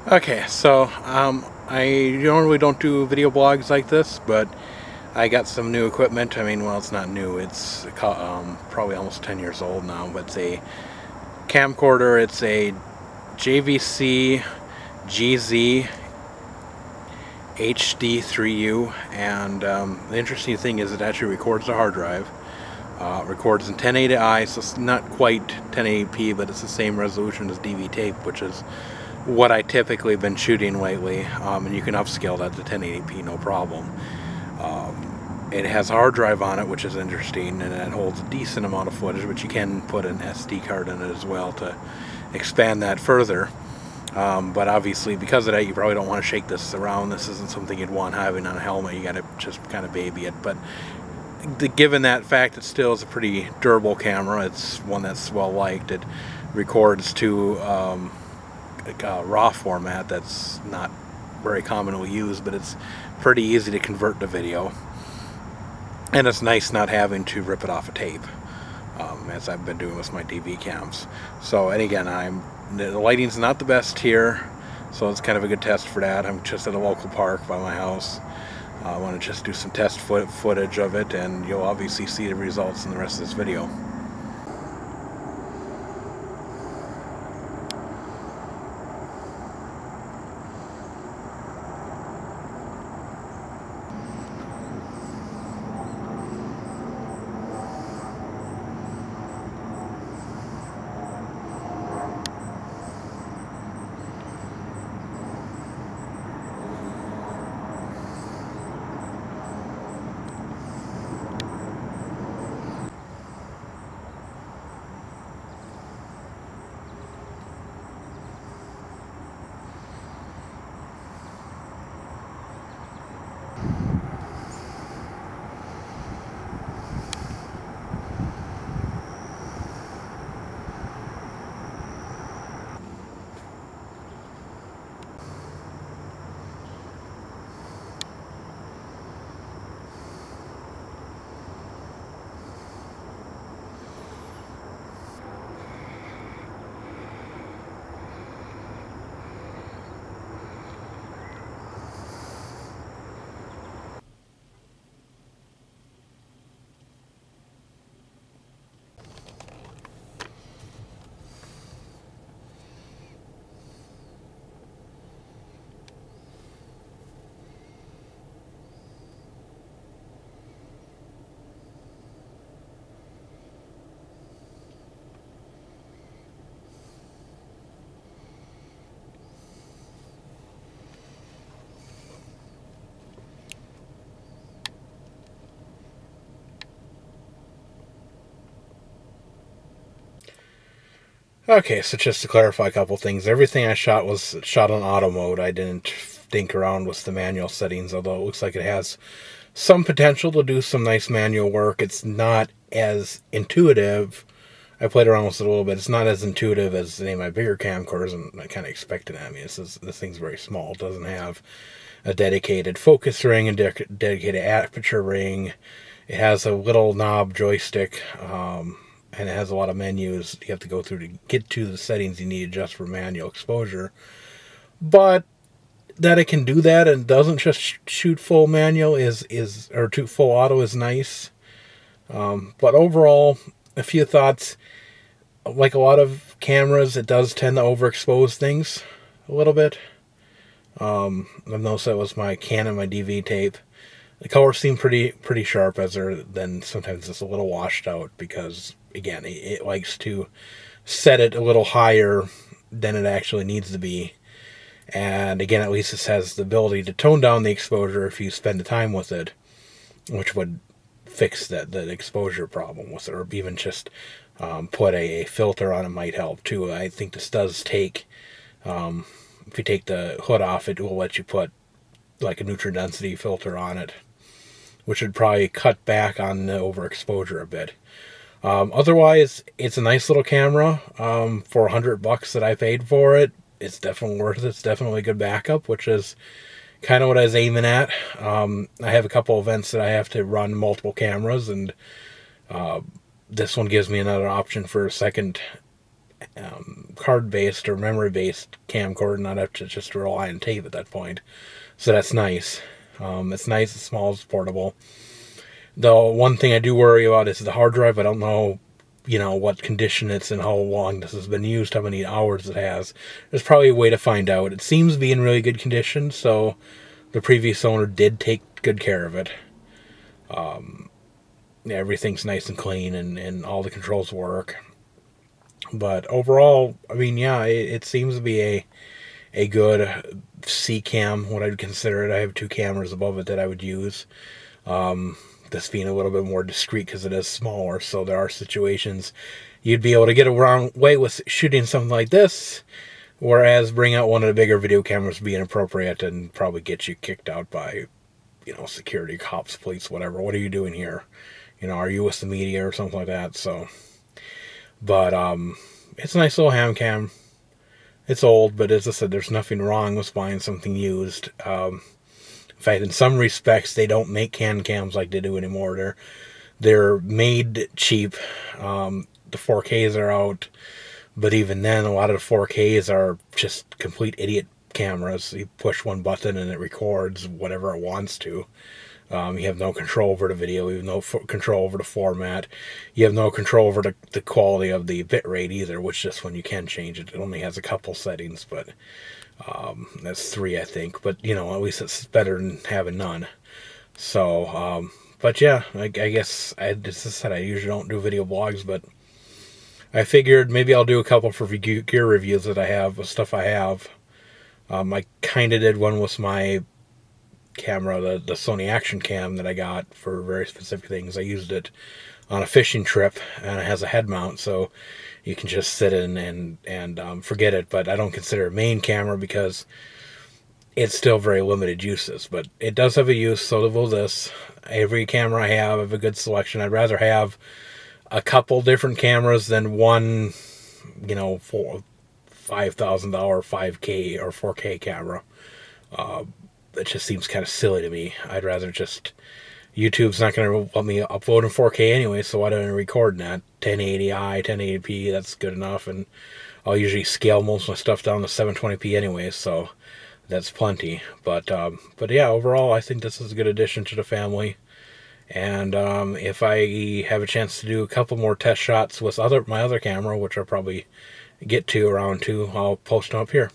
Okay, so I normally don't do video blogs like this, but I got some new equipment. I mean, well, it's not new. It's probably almost 10 years old now, but it's a camcorder. It's a JVC GZ-hd3u, and the interesting thing is it actually records a hard drive. Records in 1080i, so it's not quite 1080p, but it's the same resolution as DV tape, which is what I typically been shooting lately, and you can upscale that to 1080p no problem. It has a hard drive on it, which is interesting, and it holds a decent amount of footage, but you can put an SD card in it as well to expand that further. But obviously, because of that, you probably don't want to shake this around. This isn't something you'd want having on a helmet. You got to just kind of baby it. But given that fact, it still is a pretty durable camera. It's one that's well liked. It records to RAW format that's not very commonly used, but it's pretty easy to convert to video. And it's nice not having to rip it off a tape, as I've been doing with my DV cams. So, and again, the lighting's not the best here, so it's kind of a good test for that. I'm just at a local park by my house. I want to just do some test footage of it, and you'll obviously see the results in the rest of this video. Okay, so just to clarify a couple things, everything I shot was shot on auto mode. I didn't think around with the manual settings, although it looks like it has some potential to do some nice manual work. It's not as intuitive. I played around with it a little bit. It's not as intuitive as any of my bigger camcorders, and I kind of expected it. I mean, this thing's very small. It doesn't have a dedicated focus ring, a dedicated aperture ring. It has a little knob joystick, and it has a lot of menus you have to go through to get to the settings you need just for manual exposure. But that it can do that and doesn't just shoot full manual or full auto is nice. But overall, a few thoughts. Like a lot of cameras, it does tend to overexpose things a little bit. I've noticed that was my Canon, my DV tape. The colors seem pretty sharp, as then sometimes it's a little washed out because, again, it likes to set it a little higher than it actually needs to be. And again, at least this has the ability to tone down the exposure if you spend the time with it, which would fix the exposure problem with it, or even just put a filter on it might help too. I think this does take, if you take the hood off, it will let you put like a neutral density filter on it, which would probably cut back on the overexposure a bit. Otherwise, it's a nice little camera. For $100 that I paid for it, it's definitely worth it. It's definitely a good backup, which is kind of what I was aiming at. I have a couple events that I have to run multiple cameras, and this one gives me another option for a second card-based or memory-based camcorder, not have to just rely on tape at that point. So that's nice. It's nice, it's small, it's portable. The one thing I do worry about is the hard drive. I don't know, what condition it's in, how long this has been used, how many hours it has. There's probably a way to find out. It seems to be in really good condition, so the previous owner did take good care of it. Yeah, everything's nice and clean, and all the controls work. But overall, I mean, yeah, it seems to be a good C cam, what I'd consider it. I have two cameras above it that I would use. This being a little bit more discreet because it is smaller, so there are situations you'd be able to get away with shooting something like this, whereas bring out one of the bigger video cameras would be inappropriate and probably get you kicked out by, security, cops, police, whatever. What are you doing here? Are you with the media or something like that? So, but it's a nice little ham cam. It's old, but as I said, there's nothing wrong with buying something used. In fact, in some respects, they don't make cams like they do anymore. They're made cheap. The 4Ks are out, but even then, a lot of the 4Ks are just complete idiot cameras. You push one button and it records whatever it wants to. You have no control over the video. You have no control over the format. You have no control over the quality of the bit rate either, which is when you can change it. It only has a couple settings, but that's 3, I think. But, at least it's better than having none. So, but yeah, I guess, as I said, I usually don't do video blogs, but I figured maybe I'll do a couple for gear reviews that I have, of stuff I have. I kind of did one with my camera, the Sony Action Cam that I got for very specific things. I used it on a fishing trip, and it has a head mount, so you can just sit in and forget it. But I don't consider it a main camera because it's still very limited uses. But it does have a use, so will this. Every camera I have a good selection. I'd rather have a couple different cameras than one, for $5,000 5K or 4K camera. It just seems kind of silly to me. I'd rather just... YouTube's not going to let me upload in 4K anyway, so why don't I record that? 1080i, 1080p, that's good enough, and I'll usually scale most of my stuff down to 720p anyway, so that's plenty. But yeah, overall, I think this is a good addition to the family. And if I have a chance to do a couple more test shots with my other camera, which I'll probably get to around 2, I'll post them up here.